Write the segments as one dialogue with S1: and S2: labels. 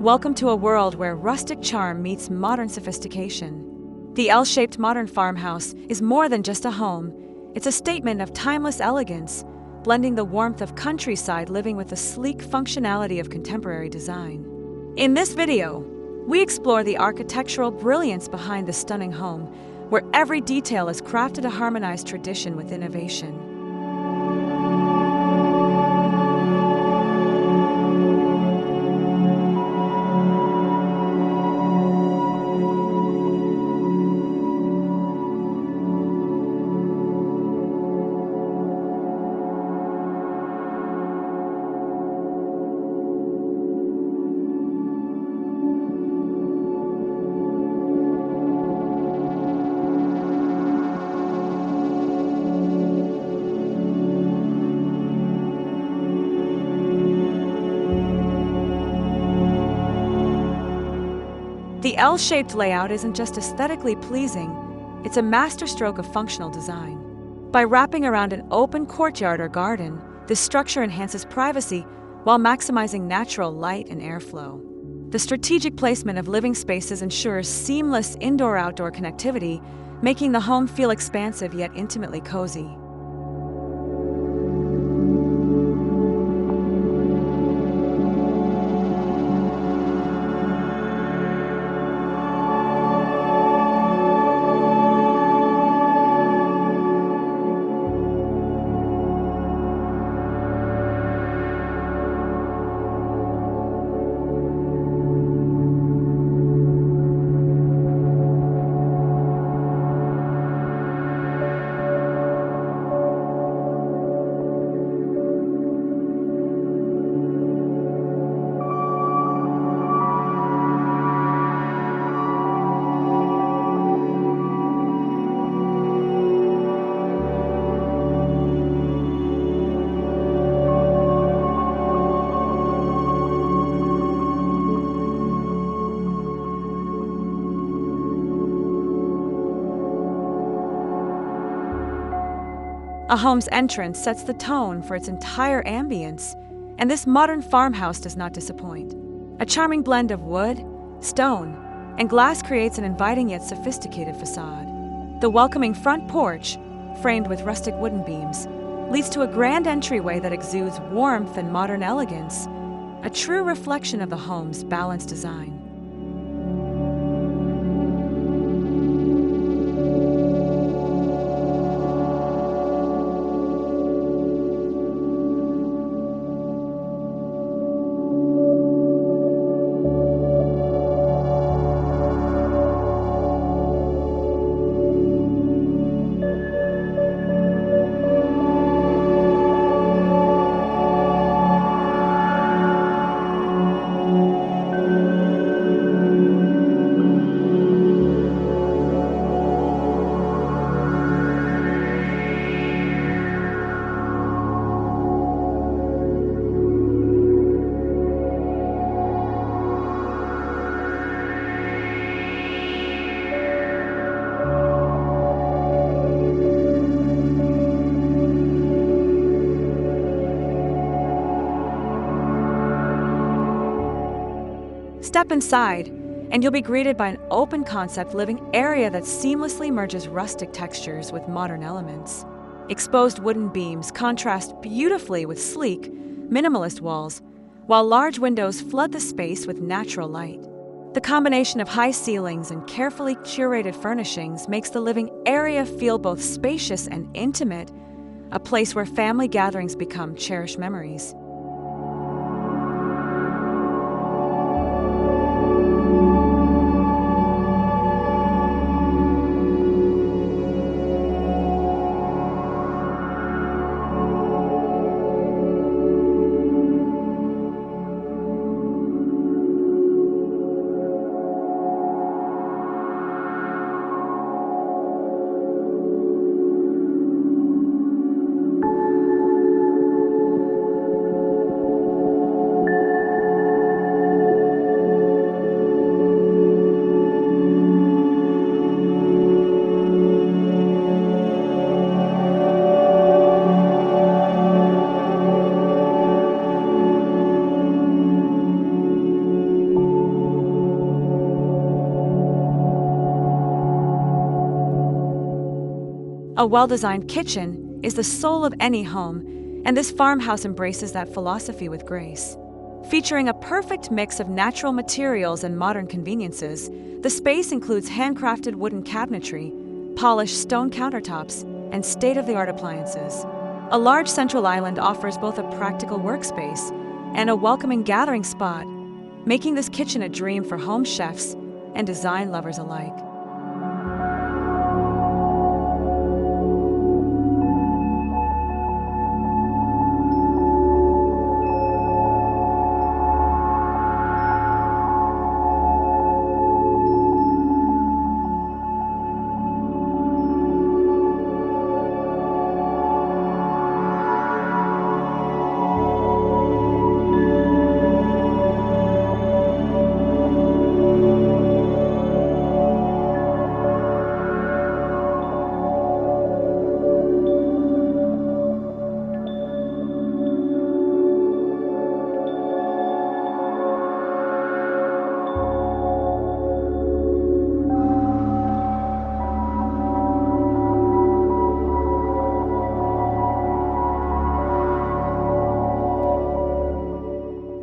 S1: Welcome to a world where rustic charm meets modern sophistication. The L-shaped modern farmhouse is more than just a home. It's a statement of timeless elegance, blending the warmth of countryside living with the sleek functionality of contemporary design. In this video, we explore the architectural brilliance behind the stunning home, where every detail is crafted to harmonize tradition with innovation. The L-shaped layout isn't just aesthetically pleasing, it's a masterstroke of functional design. By wrapping around an open courtyard or garden, this structure enhances privacy while maximizing natural light and airflow. The strategic placement of living spaces ensures seamless indoor-outdoor connectivity, making the home feel expansive yet intimately cozy. A home's entrance sets the tone for its entire ambience, and this modern farmhouse does not disappoint. A charming blend of wood, stone, and glass creates an inviting yet sophisticated facade. The welcoming front porch, framed with rustic wooden beams, leads to a grand entryway that exudes warmth and modern elegance, a true reflection of the home's balanced design. Step inside, and you'll be greeted by an open-concept living area that seamlessly merges rustic textures with modern elements. Exposed wooden beams contrast beautifully with sleek, minimalist walls, while large windows flood the space with natural light. The combination of high ceilings and carefully curated furnishings makes the living area feel both spacious and intimate, a place where family gatherings become cherished memories. A well-designed kitchen is the soul of any home, and this farmhouse embraces that philosophy with grace. Featuring a perfect mix of natural materials and modern conveniences, the space includes handcrafted wooden cabinetry, polished stone countertops, and state-of-the-art appliances. A large central island offers both a practical workspace and a welcoming gathering spot, making this kitchen a dream for home chefs and design lovers alike.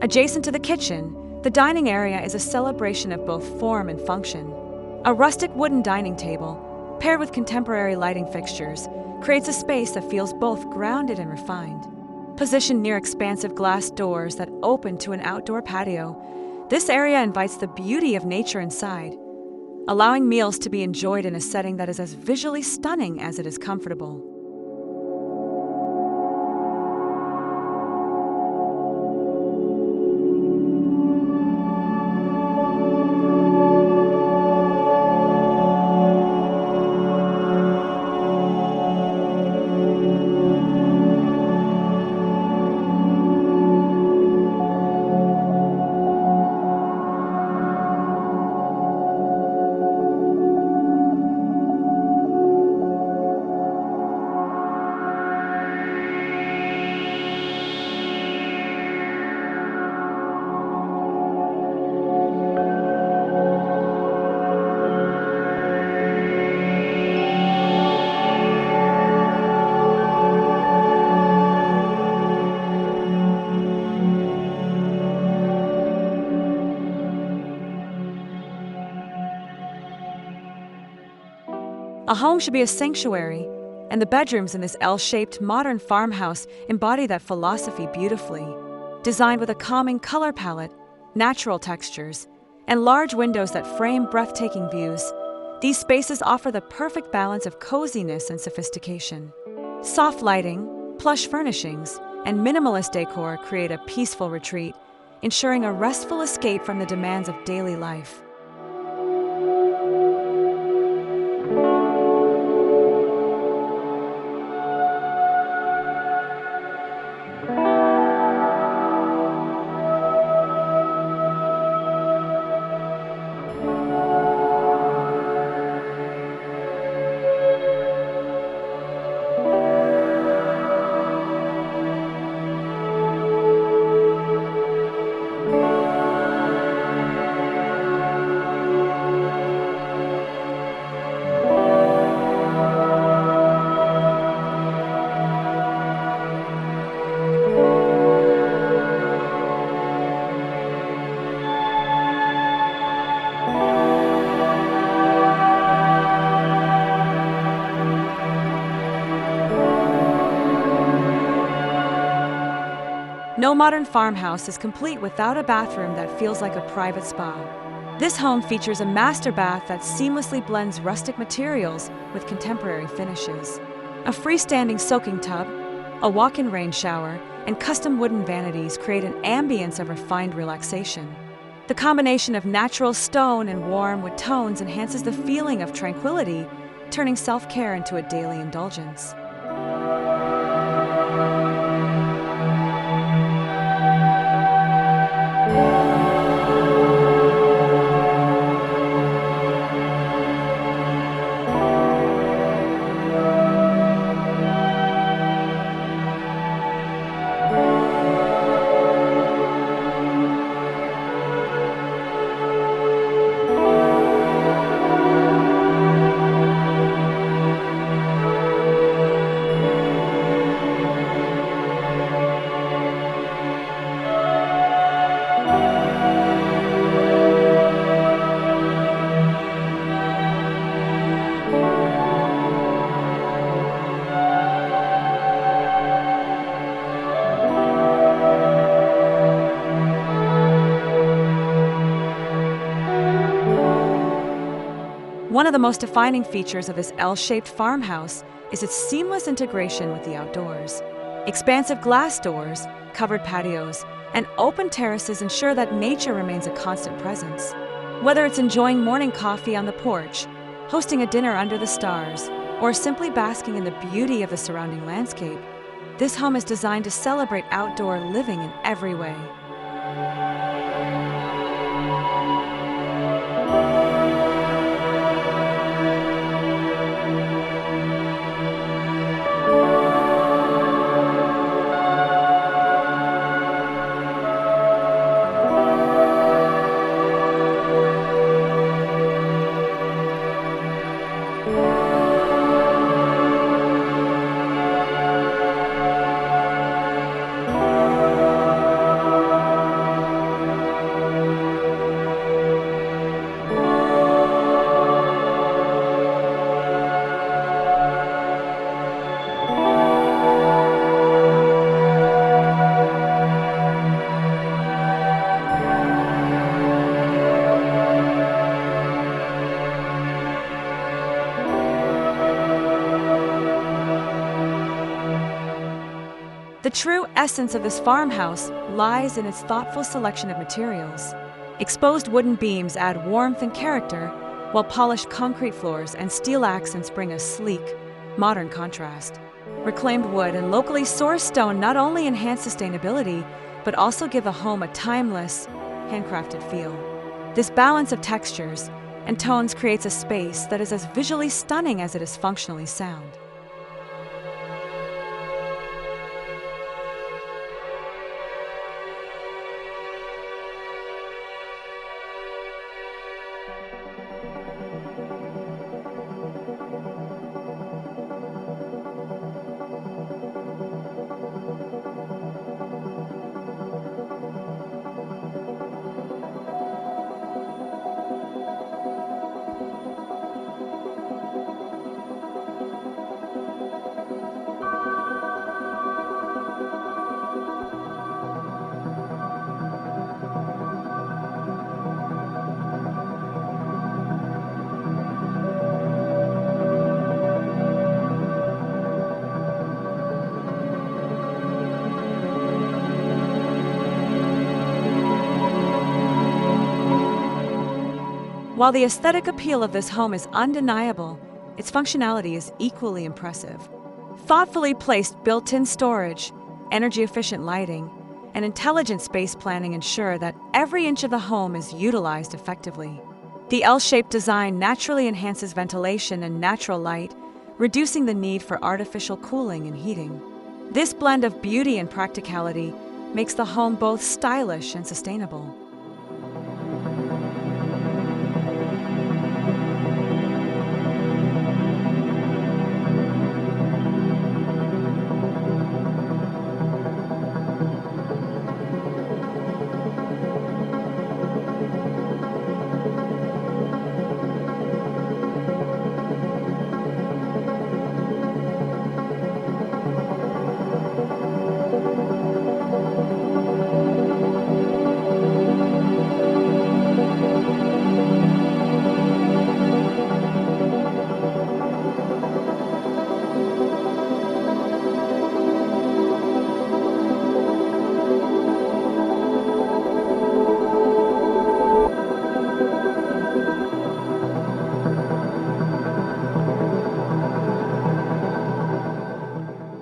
S1: Adjacent to the kitchen, the dining area is a celebration of both form and function. A rustic wooden dining table, paired with contemporary lighting fixtures, creates a space that feels both grounded and refined. Positioned near expansive glass doors that open to an outdoor patio, this area invites the beauty of nature inside, allowing meals to be enjoyed in a setting that is as visually stunning as it is comfortable. A home should be a sanctuary, and the bedrooms in this L-shaped modern farmhouse embody that philosophy beautifully. Designed with a calming color palette, natural textures, and large windows that frame breathtaking views, these spaces offer the perfect balance of coziness and sophistication. Soft lighting, plush furnishings, and minimalist decor create a peaceful retreat, ensuring a restful escape from the demands of daily life. No modern farmhouse is complete without a bathroom that feels like a private spa. This home features a master bath that seamlessly blends rustic materials with contemporary finishes. A freestanding soaking tub, a walk-in rain shower, and custom wooden vanities create an ambience of refined relaxation. The combination of natural stone and warm wood tones enhances the feeling of tranquility, turning self-care into a daily indulgence. One of the most defining features of this L-shaped farmhouse is its seamless integration with the outdoors. Expansive glass doors, covered patios, and open terraces ensure that nature remains a constant presence. Whether it's enjoying morning coffee on the porch, hosting a dinner under the stars, or simply basking in the beauty of the surrounding landscape, this home is designed to celebrate outdoor living in every way. The true essence of this farmhouse lies in its thoughtful selection of materials. Exposed wooden beams add warmth and character, while polished concrete floors and steel accents bring a sleek, modern contrast. Reclaimed wood and locally sourced stone not only enhance sustainability, but also give the home a timeless, handcrafted feel. This balance of textures and tones creates a space that is as visually stunning as it is functionally sound. While the aesthetic appeal of this home is undeniable, its functionality is equally impressive. Thoughtfully placed built-in storage, energy-efficient lighting, and intelligent space planning ensure that every inch of the home is utilized effectively. The L-shaped design naturally enhances ventilation and natural light, reducing the need for artificial cooling and heating. This blend of beauty and practicality makes the home both stylish and sustainable.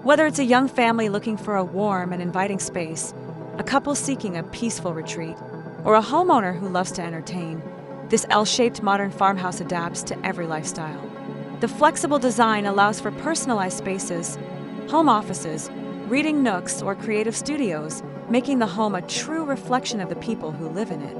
S1: Whether it's a young family looking for a warm and inviting space, a couple seeking a peaceful retreat, or a homeowner who loves to entertain, this L-shaped modern farmhouse adapts to every lifestyle. The flexible design allows for personalized spaces, home offices, reading nooks, or creative studios, making the home a true reflection of the people who live in it.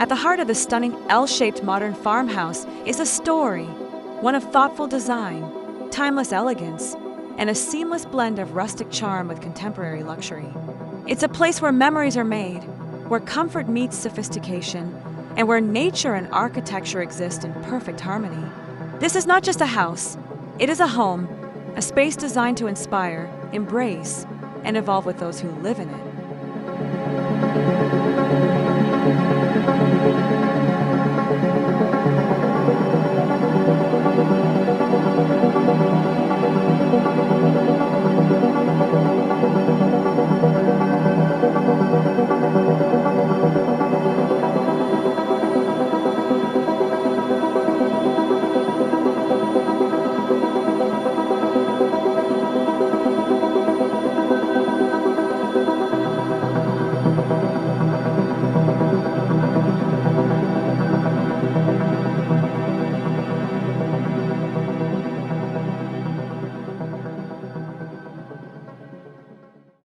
S1: At the heart of the stunning L-shaped modern farmhouse is a story, one of thoughtful design, timeless elegance, and a seamless blend of rustic charm with contemporary luxury. It's a place where memories are made, where comfort meets sophistication, and where nature and architecture exist in perfect harmony. This is not just a house, it is a home, a space designed to inspire, embrace, and evolve with those who live in it.